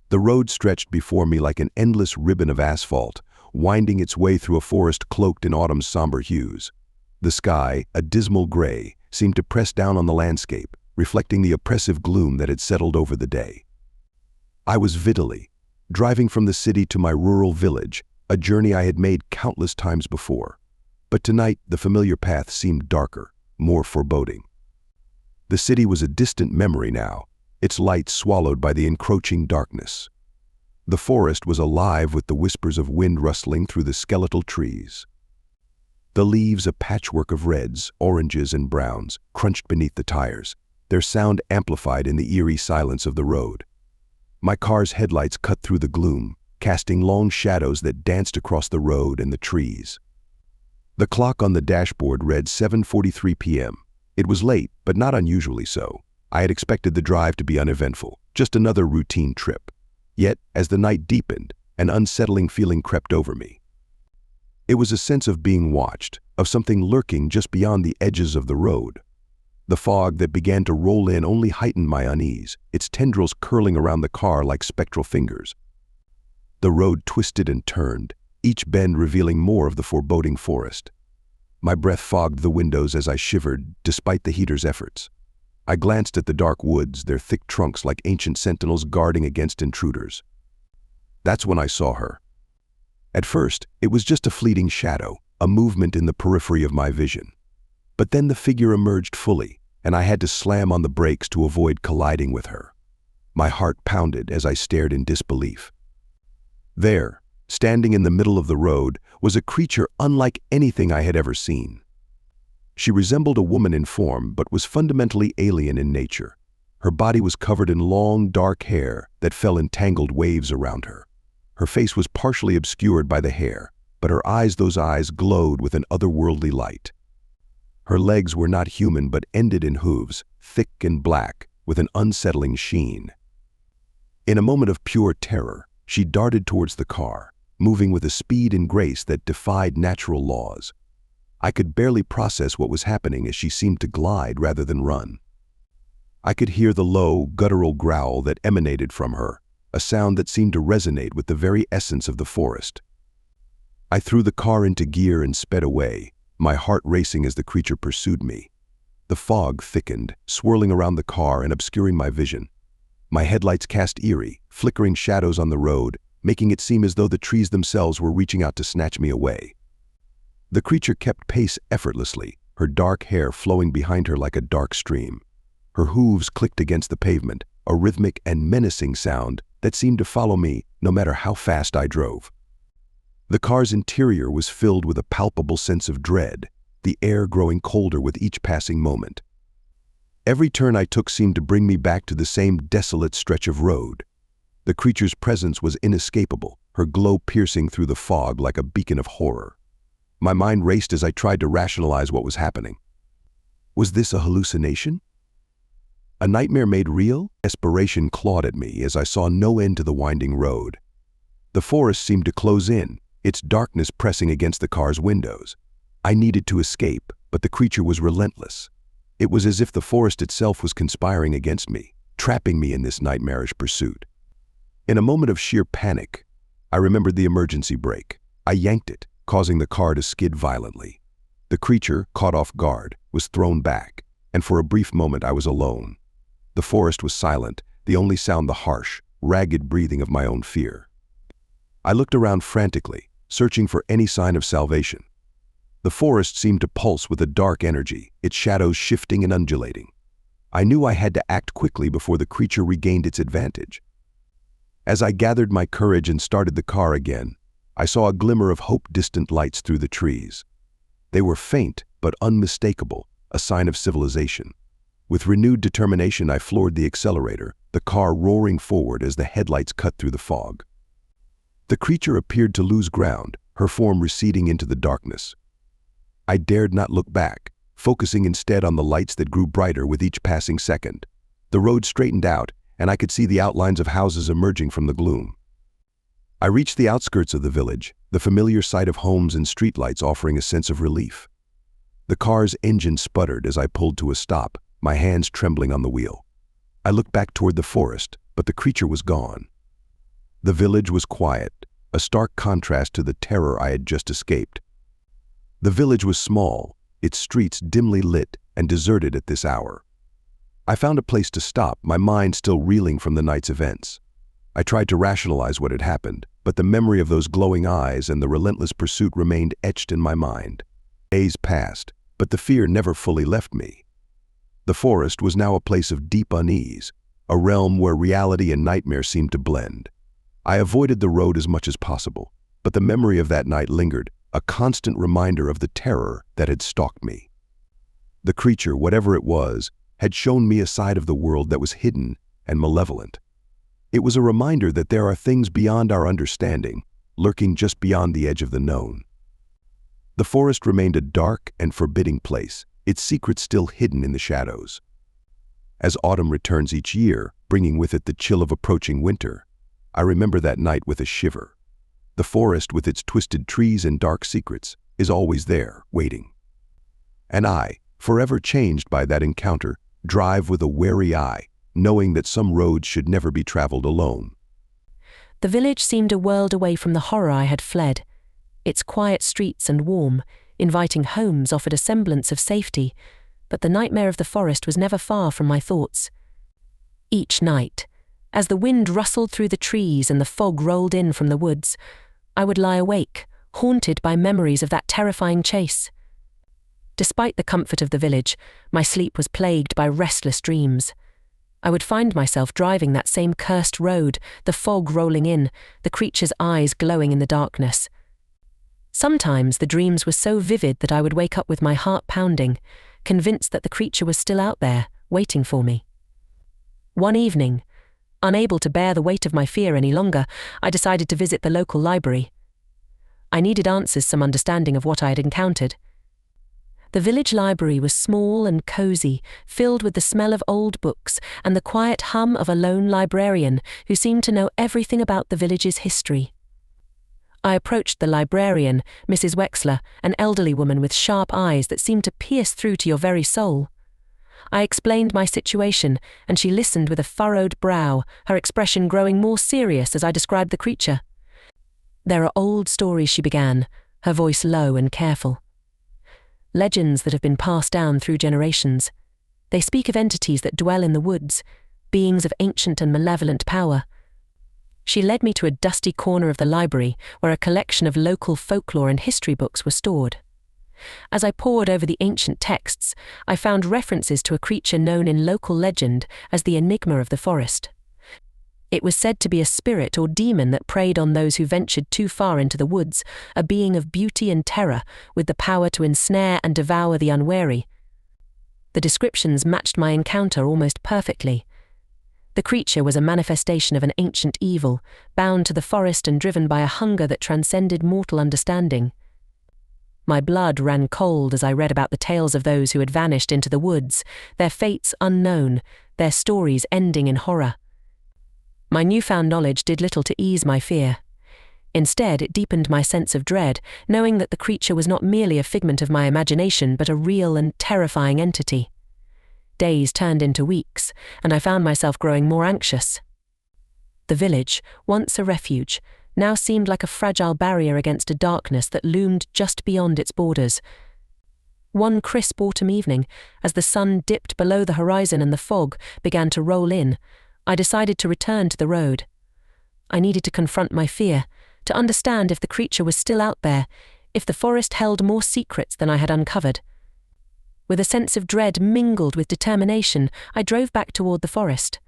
The road stretched before me like an endless ribbon of asphalt, winding its way through a forest cloaked in autumn's somber hues. The sky, a dismal gray, seemed to press down on the landscape, reflecting the oppressive gloom that had settled over the day. I was Vitaly, driving from the city to my rural village, a journey I had made countless times before. But tonight, the familiar path seemed darker, more foreboding. The city was a distant memory now, its lights swallowed by the encroaching darkness. The forest was alive with the whispers of wind rustling through the skeletal trees. The leaves, a patchwork of reds, oranges, and browns, crunched beneath the tires, their sound amplified in the eerie silence of the road. My car's headlights cut through the gloom, casting long shadows that danced across the road and the trees. The clock on the dashboard read 7:43 p.m. It was late, but not unusually so. I had expected the drive to be uneventful, just another routine trip. Yet, as the night deepened, an unsettling feeling crept over me. It was a sense of being watched, of something lurking just beyond the edges of the road. The fog that began to roll in only heightened my unease, its tendrils curling around the car like spectral fingers. The road twisted and turned, each bend revealing more of the foreboding forest. My breath fogged the windows as I shivered, despite the heater's efforts. I glanced at the dark woods, their thick trunks like ancient sentinels guarding against intruders. That's when I saw her. At first, it was just a fleeting shadow, a movement in the periphery of my vision. But then the figure emerged fully, and I had to slam on the brakes to avoid colliding with her. My heart pounded as I stared in disbelief. There, standing in the middle of the road, was a creature unlike anything I had ever seen. She resembled a woman in form, but was fundamentally alien in nature. Her body was covered in long, dark hair that fell in tangled waves around her. Her face was partially obscured by the hair, but her eyes, those eyes glowed with an otherworldly light. Her legs were not human but ended in hooves, thick and black, with an unsettling sheen. In a moment of pure terror, she darted towards the car, moving with a speed and grace that defied natural laws. I could barely process what was happening as she seemed to glide rather than run. I could hear the low, guttural growl that emanated from her, a sound that seemed to resonate with the very essence of the forest. I threw the car into gear and sped away, my heart racing as the creature pursued me. The fog thickened, swirling around the car and obscuring my vision. My headlights cast eerie, flickering shadows on the road, making it seem as though the trees themselves were reaching out to snatch me away. The creature kept pace effortlessly, her dark hair flowing behind her like a dark stream. Her hooves clicked against the pavement, a rhythmic and menacing sound that seemed to follow me no matter how fast I drove. The car's interior was filled with a palpable sense of dread, the air growing colder with each passing moment. Every turn I took seemed to bring me back to the same desolate stretch of road. The creature's presence was inescapable, her glow piercing through the fog like a beacon of horror. My mind raced as I tried to rationalize what was happening. Was this a hallucination? A nightmare made real? Desperation clawed at me as I saw no end to the winding road. The forest seemed to close in, its darkness pressing against the car's windows. I needed to escape, but the creature was relentless. It was as if the forest itself was conspiring against me, trapping me in this nightmarish pursuit. In a moment of sheer panic, I remembered the emergency brake. I yanked it, causing the car to skid violently. The creature, caught off guard, was thrown back, and for a brief moment I was alone. The forest was silent, the only sound the harsh, ragged breathing of my own fear. I looked around frantically, searching for any sign of salvation. The forest seemed to pulse with a dark energy, its shadows shifting and undulating. I knew I had to act quickly before the creature regained its advantage. As I gathered my courage and started the car again, I saw a glimmer of hope-distant lights through the trees. They were faint but unmistakable, a sign of civilization. With renewed determination, I floored the accelerator, the car roaring forward as the headlights cut through the fog. The creature appeared to lose ground, her form receding into the darkness. I dared not look back, focusing instead on the lights that grew brighter with each passing second. The road straightened out, and I could see the outlines of houses emerging from the gloom. I reached the outskirts of the village, the familiar sight of homes and streetlights offering a sense of relief. The car's engine sputtered as I pulled to a stop, my hands trembling on the wheel. I looked back toward the forest, but the creature was gone. The village was quiet, a stark contrast to the terror I had just escaped. The village was small, its streets dimly lit and deserted at this hour. I found a place to stop, my mind still reeling from the night's events. I tried to rationalize what had happened, but the memory of those glowing eyes and the relentless pursuit remained etched in my mind. Days passed, but the fear never fully left me. The forest was now a place of deep unease, a realm where reality and nightmare seemed to blend. I avoided the road as much as possible, but the memory of that night lingered, a constant reminder of the terror that had stalked me. The creature, whatever it was, had shown me a side of the world that was hidden and malevolent. It was a reminder that there are things beyond our understanding, lurking just beyond the edge of the known. The forest remained a dark and forbidding place, its secrets still hidden in the shadows. As autumn returns each year, bringing with it the chill of approaching winter, I remember that night with a shiver. The forest, with its twisted trees and dark secrets, is always there, waiting. And I, forever changed by that encounter, drive with a wary eye, knowing that some roads should never be traveled alone. The village seemed a world away from the horror I had fled. Its quiet streets and warm, inviting homes offered a semblance of safety, but the nightmare of the forest was never far from my thoughts. Each night, as the wind rustled through the trees and the fog rolled in from the woods, I would lie awake, haunted by memories of that terrifying chase. Despite the comfort of the village, my sleep was plagued by restless dreams. I would find myself driving that same cursed road, the fog rolling in, the creature's eyes glowing in the darkness. Sometimes the dreams were so vivid that I would wake up with my heart pounding, convinced that the creature was still out there, waiting for me. One evening, unable to bear the weight of my fear any longer, I decided to visit the local library. I needed answers, some understanding of what I had encountered. The village library was small and cozy, filled with the smell of old books and the quiet hum of a lone librarian who seemed to know everything about the village's history. I approached the librarian, Mrs. Wexler, an elderly woman with sharp eyes that seemed to pierce through to your very soul. I explained my situation, and she listened with a furrowed brow, her expression growing more serious as I described the creature. "There are old stories," she began, her voice low and careful. "Legends that have been passed down through generations. They speak of entities that dwell in the woods, beings of ancient and malevolent power." She led me to a dusty corner of the library where a collection of local folklore and history books were stored. As I pored over the ancient texts, I found references to a creature known in local legend as the Enigma of the Forest. It was said to be a spirit or demon that preyed on those who ventured too far into the woods, a being of beauty and terror, with the power to ensnare and devour the unwary. The descriptions matched my encounter almost perfectly. The creature was a manifestation of an ancient evil, bound to the forest and driven by a hunger that transcended mortal understanding. My blood ran cold as I read about the tales of those who had vanished into the woods, their fates unknown, their stories ending in horror. My newfound knowledge did little to ease my fear. Instead, it deepened my sense of dread, knowing that the creature was not merely a figment of my imagination but a real and terrifying entity. Days turned into weeks, and I found myself growing more anxious. The village, once a refuge, now seemed like a fragile barrier against a darkness that loomed just beyond its borders. One crisp autumn evening, as the sun dipped below the horizon and the fog began to roll in, I decided to return to the road. I needed to confront my fear, to understand if the creature was still out there, if the forest held more secrets than I had uncovered. With a sense of dread mingled with determination, I drove back toward the forest.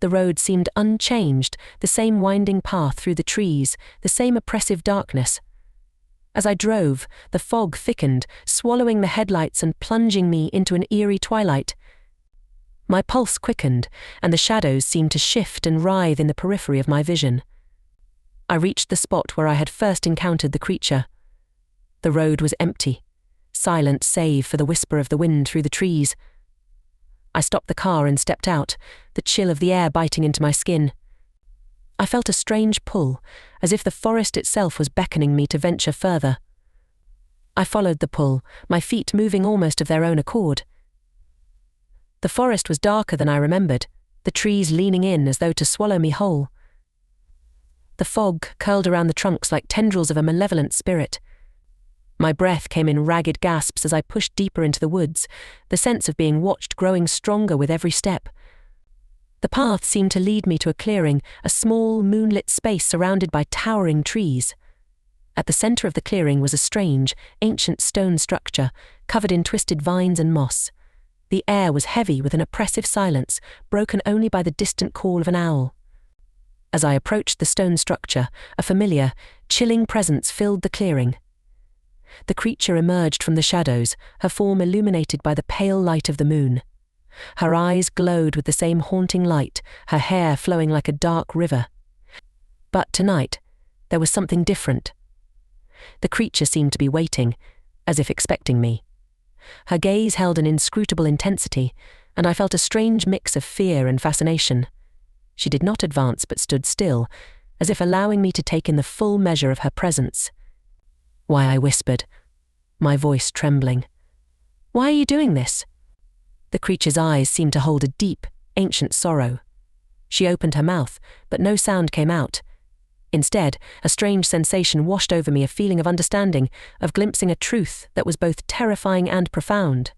The road seemed unchanged, the same winding path through the trees, the same oppressive darkness. As I drove, the fog thickened, swallowing the headlights and plunging me into an eerie twilight. My pulse quickened, and the shadows seemed to shift and writhe in the periphery of my vision. I reached the spot where I had first encountered the creature. The road was empty, silent save for the whisper of the wind through the trees. I stopped the car and stepped out, the chill of the air biting into my skin. I felt a strange pull, as if the forest itself was beckoning me to venture further. I followed the pull, my feet moving almost of their own accord. The forest was darker than I remembered, the trees leaning in as though to swallow me whole. The fog curled around the trunks like tendrils of a malevolent spirit. My breath came in ragged gasps as I pushed deeper into the woods, the sense of being watched growing stronger with every step. The path seemed to lead me to a clearing, a small, moonlit space surrounded by towering trees. At the center of the clearing was a strange, ancient stone structure, covered in twisted vines and moss. The air was heavy with an oppressive silence, broken only by the distant call of an owl. As I approached the stone structure, a familiar, chilling presence filled the clearing. The creature emerged from the shadows, her form illuminated by the pale light of the moon. Her eyes glowed with the same haunting light, her hair flowing like a dark river. But tonight, there was something different. The creature seemed to be waiting, as if expecting me. Her gaze held an inscrutable intensity, and I felt a strange mix of fear and fascination. She did not advance but stood still, as if allowing me to take in the full measure of her presence. "Why," I whispered, my voice trembling. "Why are you doing this?" The creature's eyes seemed to hold a deep, ancient sorrow. She opened her mouth, but no sound came out. Instead, a strange sensation washed over me, a feeling of understanding, of glimpsing a truth that was both terrifying and profound.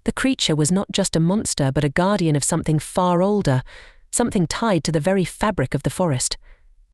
The creature was not just a monster but a guardian of something far older, something tied to the very fabric of the forest.